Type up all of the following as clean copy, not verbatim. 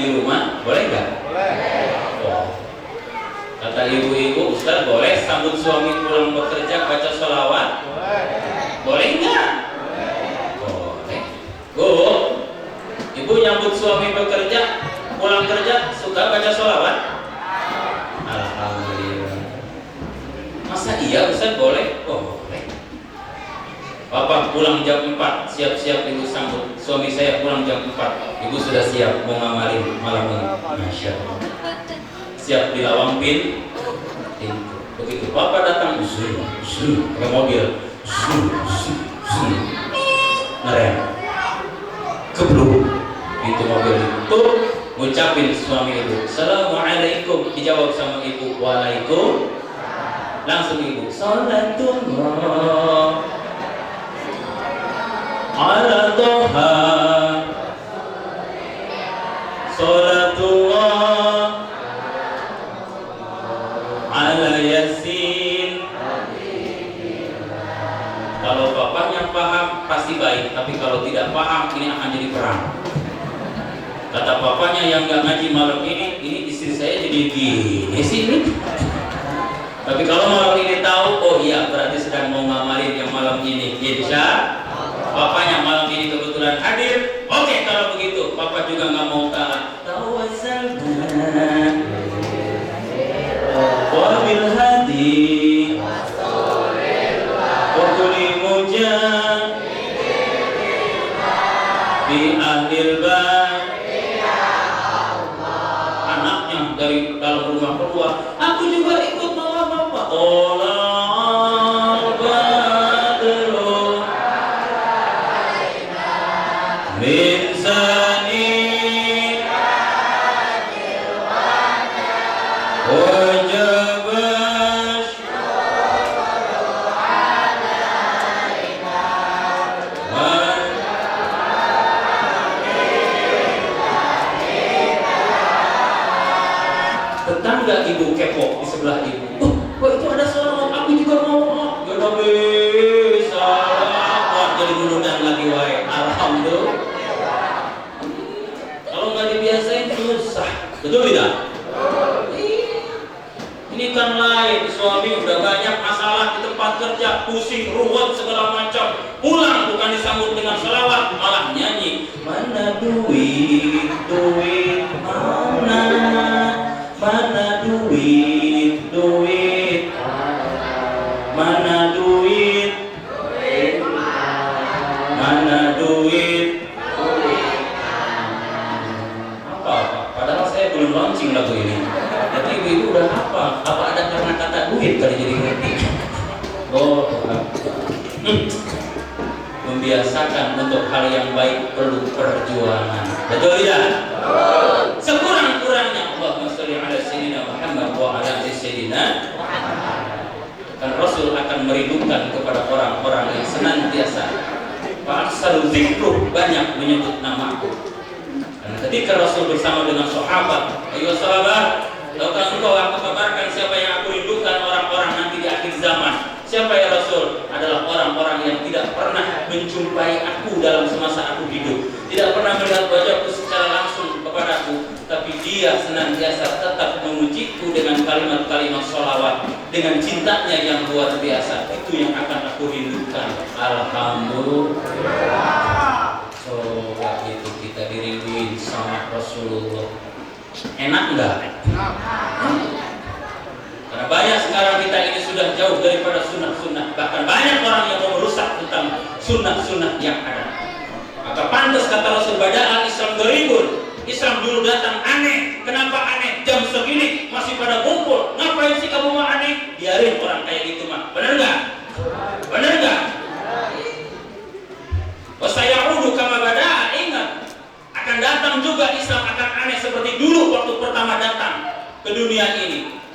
di rumah, boleh nggak? Boleh. Oh. Kata ibu-ibu, Ustaz boleh sambut suami pulang bekerja baca sholawat? Boleh. Boleh nggak? Boleh. Bu, ibu nyambut suami bekerja pulang kerja suka baca sholawat? Alhamdulillah. Masa iya Ustaz boleh? Oh boleh. Bapak pulang jam 4, siap-siap ibu sambut. Suami saya pulang jam 4, ibu sudah siap mau ngamalin malam ini. Masya Allah. Siap di lawang pintu. Begitu Bapak datang, pakai mobil, ngerem, kebluk pintu mobil itu, ngucapin suami ibu, Assalamualaikum, dijawab sama ibu, Waalaikum. Langsung ibu, Salatullah ala Toha, Salatullah ala Yasin. Kalau bapaknya paham pasti baik, tapi kalau tidak paham ini akan jadi perang. Kata bapaknya yang nggak ngaji malam ini istri saya jadi gini sih ini. Tapi kalau malam ini tahu, oh iya berarti sedang mau ngamalin yang malam ini. Insya bapaknya malam ini kebetulan hadir. Oke, kalau begitu bapak juga nggak mau kalah. Tawassalna wabil hadi wa kulli mujah bi ahlil bait. Anaknya dari dalam rumah keluar, aku juga ikut bawa bapak. Tolal badru min sani wajabas tetangga ibu kepo di sebelah ibu. Oh, kok itu ada suara aku juga mau. Ya bisa. Wah, jadi gunungan lagi wae. Alhamdulillah. Kalau nggak dibiasain susah. Betul tidak? Ini kan lain, suami udah banyak masalah di tempat kerja, pusing, ruwet segala macam. Pulang bukan disambut dengan selawat, malah nyanyi. Mana duit, duit mana? Mana duit, duit mana duit, mana duit. Apa? Padahal saya belum launching lagu ini. Jadi ibu udah apa ada karena kata duit kali jadi ngerti. Oh, membiasakan untuk hal yang baik perlu perjuangan. Betul tidak? Sekurang-kurangnya Allahumma sholli ala sayyidina Muhammad wa ala ali sayyidina. Dan Rasul akan merindukan kepada orang-orang yang senantiasa fa'aksal dzikru, banyak menyebut namaku. Dan ketika Rasul bersama dengan sahabat, ayo sahabat, tahukah engkau aku kabarkan siapa yang aku rindukan orang-orang nanti di akhir zaman. Siapa ya Rasul? Adalah orang-orang yang tidak pernah menjumpai aku dalam semasa aku hidup, tidak pernah melihat wajahku secara langsung kepadaku, tapi dia senantiasa tetap memujiku dengan kalimat-kalimat sholawat, dengan cintanya yang luar biasa. Itu yang akan aku rindukan. Alhamdulillah. Coba itu kita dirinduin sama Rasulullah. Enak enggak? Karena banyak sekarang kita ini sudah jauh daripada sunnah-sunnah. Bahkan banyak orang yang mau merusak tentang sunnah-sunnah yang ada. Maka pantas kata Rasul, bada'al Islam gharibun. Islam dulu datang aneh. Kenapa aneh? Jam segini masih pada kumpul. Ngapain sih kamu mah aneh? Biarin orang kayak gitu mah. Benar nggak? Benar nggak? Wasayaudu kama bada'a. Ingat, akan datang juga Islam akan aneh seperti dulu waktu pertama datang ke dunia ini.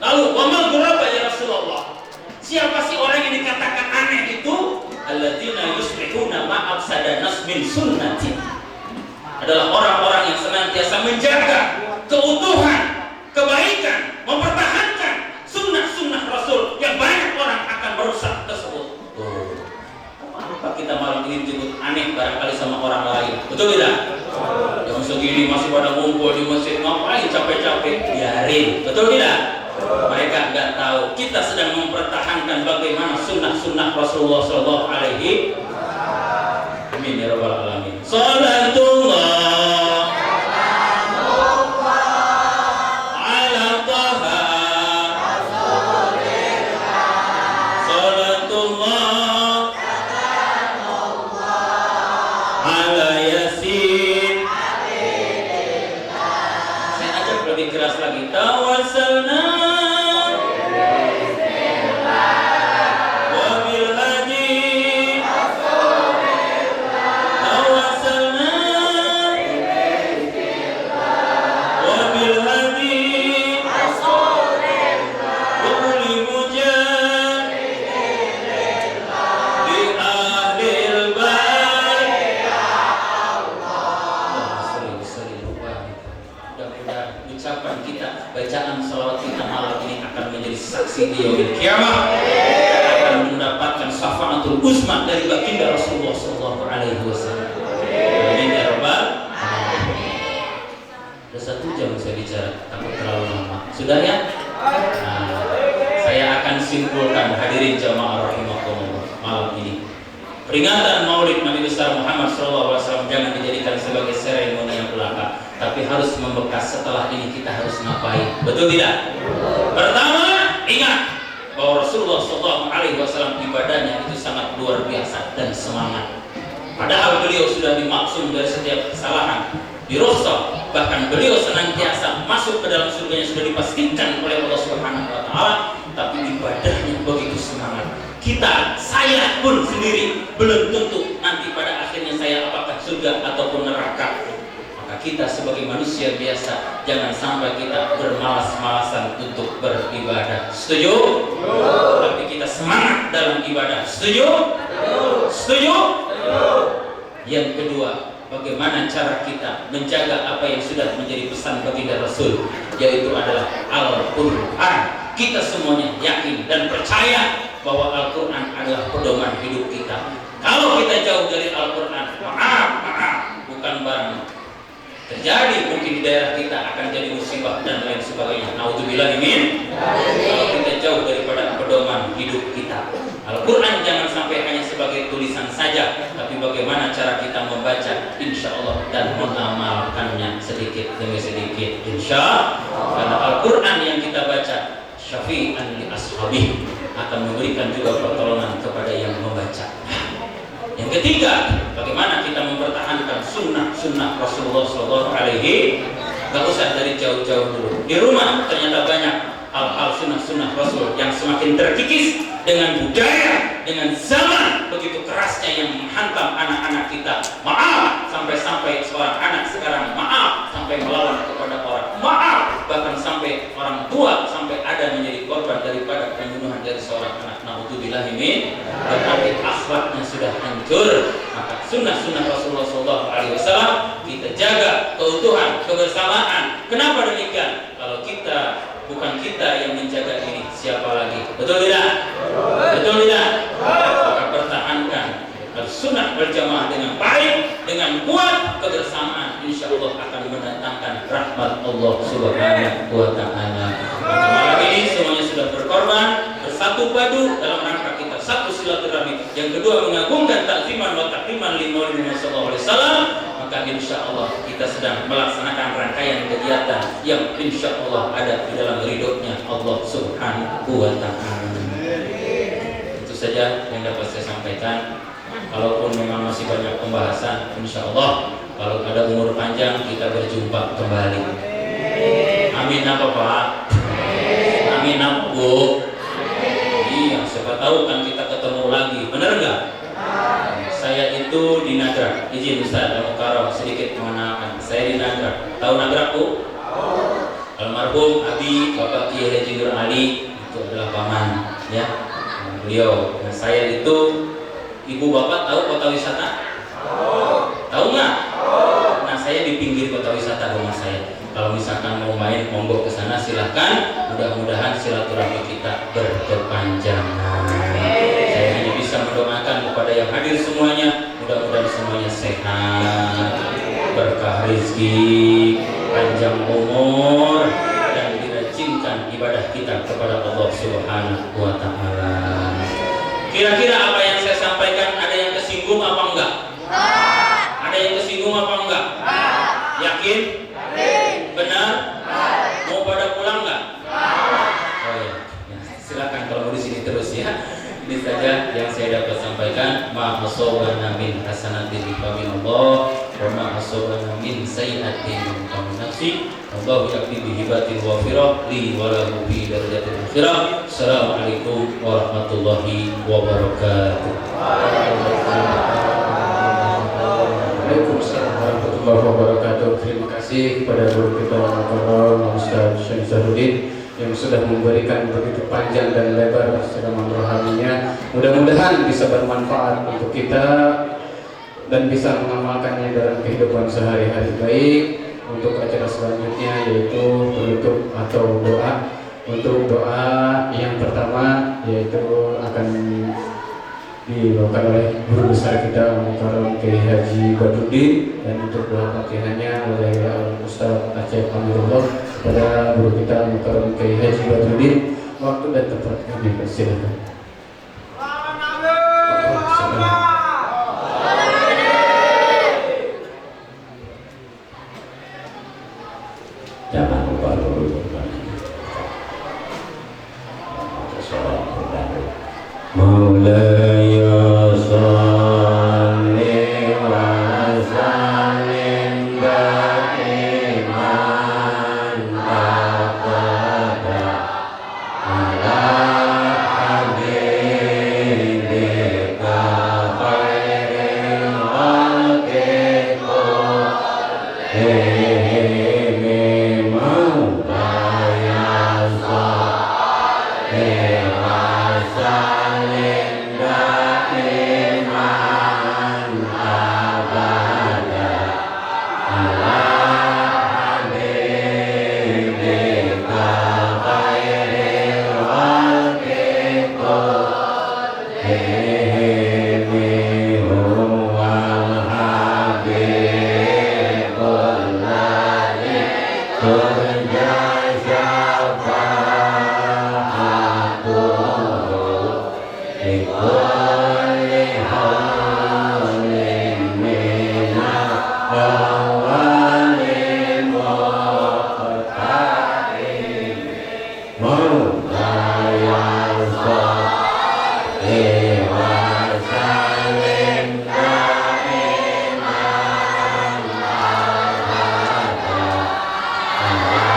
Lalu, wa mal ghuraba ya Rasulullah. Siapa sih orang yang dikatakan aneh itu? Alladzina yuslihuna ma afsada nas min sunnati. Adalah orang-orang yang senantiasa menjaga keutuhan, kebaikan, mempertahankan sunnah-sunnah Rasul yang banyak orang akan merusak tersebut. Apa kita malam ini disebut aneh barangkali sama orang lain? Betul tidak? Jam segini masih pada pada ngumpul di masjid, ngapain capek-capek? Biarin, betul tidak? Mereka nggak tahu kita sedang mempertahankan bagaimana sunnah-sunnah Rasulullah Shallallahu Alaihi Wasallam. Amin ya rabbal alamin. Salatullah ala Taha, salatullah ala Yasin. Saya ajak lebih keras lagi. Tawassalna di yaumil kiamah akan mendapatkan syafaatul uzma dari baginda Rasulullah Sallallahu Alaihi Wasallam. Amin ya rabbal alamin. Sudah 1 jam saya bicara, takut terlalu lama. Sudah ya? Nah, saya akan simpulkan hadirin jamaah rahimakumullah malam ini. Peringatan Maulid Nabi besar Muhammad Sallallahu Alaihi Wasallam jangan dijadikan sebagai seremoni yang belaka, tapi harus membekas. Setelah ini kita harus ngapain? Betul tidak? Pertama, ingat bahwa Rasulullah Shallallahu Alaihi Wasallam ibadahnya itu sangat luar biasa dan semangat. Padahal beliau sudah dimaksum dari setiap kesalahan, dirosok, bahkan beliau senantiasa masuk ke dalam surganya sudah dipastikan oleh Allah Subhanahu Wa Taala. Tapi ibadahnya begitu semangat. Saya pun sendiri belum tentu nanti pada akhirnya saya apakah surga ataupun neraka. Kita sebagai manusia biasa jangan sampai kita bermalas-malasan untuk beribadah. Setuju? Tapi kita semangat dalam ibadah. Setuju? Setuju? Yang kedua, bagaimana cara kita menjaga apa yang sudah menjadi pesan baginda Rasul, yaitu adalah Al-Quran. Kita semuanya yakin dan percaya bahwa Al-Quran adalah pedoman hidup kita. Kalau kita jauh dari Al-Quran, maaf, bukan barang terjadi, mungkin di daerah kita akan jadi musibah dan lain sebagainya. Naudzubillah min. Kalau kita jauh daripada pedoman hidup kita, Al-Quran jangan sampai hanya sebagai tulisan saja, tapi bagaimana cara kita membaca, insya Allah, dan mengamalkannya sedikit demi sedikit, insya Allah. Karena Al-Quran yang kita baca syafi'an li ashabih, akan memberikan juga pertolongan kepada yang membaca. Yang ketiga, bagaimana kita mempertahankan sunnah Rasulullah Sallallahu Alaihi Wasallam. Gak usah dari jauh-jauh dulu. Di rumah ternyata banyak hal-hal sunnah Rasul yang semakin terkikis dengan budaya, dengan zaman begitu kerasnya yang menghantam anak-anak kita. Maaf, sampai-sampai seorang anak sekarang sampai melawan kepada orang. Bahkan sampai orang tua sampai ada menjadi korban daripada pembunuhan dari seorang anak. Naudzubillah min. Berarti akhlaknya sudah hancur. Maka sunnah Rasulullah SAW kita jaga keutuhan, kebersamaan. Kenapa demikian? Kalau bukan kita yang menjaga ini, siapa lagi? Betul tidak? Betul tidak? Maka pertahankan sunnah berjamaah dengan baik, dengan kuat, kebersamaan, insya Allah akan mendatangkan rahmat Allah Subhanahu Wa Taala. Maka malam ini semuanya sudah berkorban, bersatu padu dalam rangka kita satu silaturahmi, yang kedua mengagungkan takziman wa takriman li Maulid Sallallahu Alaihi Wasallam. Maka insya Allah kita sedang melaksanakan rangkaian kegiatan yang insya Allah ada di dalam ridhonya Allah Subhanahu Wa Taala. Itu saja yang dapat saya sampaikan. Kalaupun memang masih banyak pembahasan, insya Allah kalau ada umur panjang kita berjumpa kembali. Amin apa Pak? Amin apa Bu? Iya, siapa tahu kan kita ketemu lagi, benar nggak? Saya itu di Nagrak, izin Ustaz Al-Mukarram sedikit mengenalkan. Saya di Nagrak. Tahu Nagrak Bu? Almarhum Abi Bapak Kiai Haji Nur Ali itu adalah paman, ya. Beliau. Nah, saya itu, ibu bapak tahu kota wisata? Tahu nggak? Nah, saya di pinggir kota wisata rumah saya. Kalau misalkan mau main, monggo ke sana silahkan. Mudah-mudahan silaturahmi kita berkepanjangan. Saya hanya bisa mendoakan kepada yang hadir semuanya, mudah-mudahan semuanya sehat, berkah rezeki, umur, dan dirajinkan ibadah kita kepada Allah Subhanahu wa Ta'ala. Kira-kira apa yang saya sampaikan ada yang kesinggung apa enggak? Ada yang kesinggung apa enggak? Yakin? Benar? Mau pada pulang enggak? Oh ya, silakan kalau mau di sini terus ya. Ini saja yang saya dapat sampaikan. Ma asobana min hasanatin faminallah wa ma asobana min sayyi'atin min nafsi. Allahu yakfi bihibatin wa firah li wa lahu bi darajatil akhirah. Assalamualaikum warahmatullahi wabarakatuh. Waalaikumsalam warahmatullahi wabarakatuh. Terima kasih kepada guru kita Al-Mukarram Ustaz Syekh Zahruddin yang sudah memberikan begitu panjang dan lebar ceramah rohaninya. Mudah-mudahan bisa bermanfaat untuk kita dan bisa mengamalkannya dalam kehidupan sehari-hari. Baik, untuk acara selanjutnya yaitu penutup atau doa. Untuk doa yang pertama yaitu akan dibawakan oleh guru besar kita Al-Mukarram Kiai Haji Badruddin, dan untuk doa Fatihahnya oleh Ustaz Aceh Amirullah kepada guru kita Al-Mukarram Kiai Haji Badruddin. Waktu dan tempat kami persilakan. Jangan lupa dulu Maulaya salli wa sallim daiman abada ala habibika khairil khalqi kullihim. Maulaya salli wa sallim daiman abada ala habibika khairil khalqi kullihim. Huwal habibul ladzi turja syafa'atuhu likulli hawlin minal awwalin muqtarin. Maulaya salli wa sallim daiman abada ala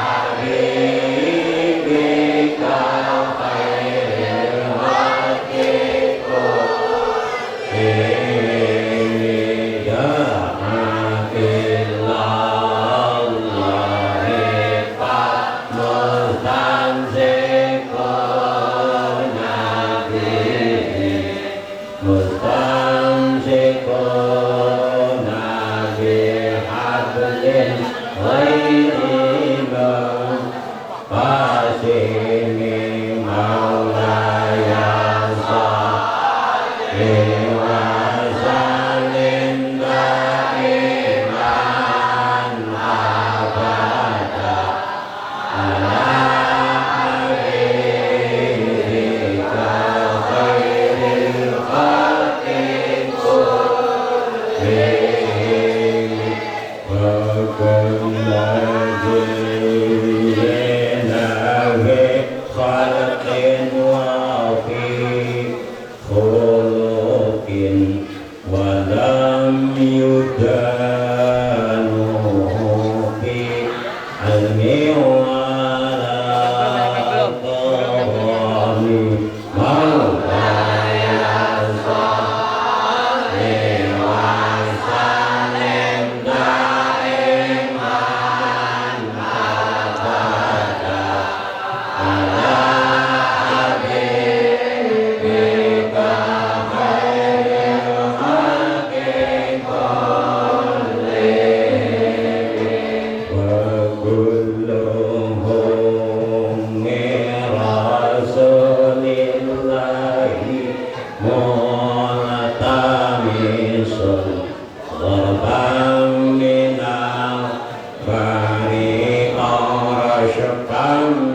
habibika khairil khalqi kullihim. Ya Allahi mustamsikuna bihi mustamsikuna bihablin ghairi munqasimi. Maulaya salli wa sallim daiman abada ala habibika khairil khalqi kullihim. Amin.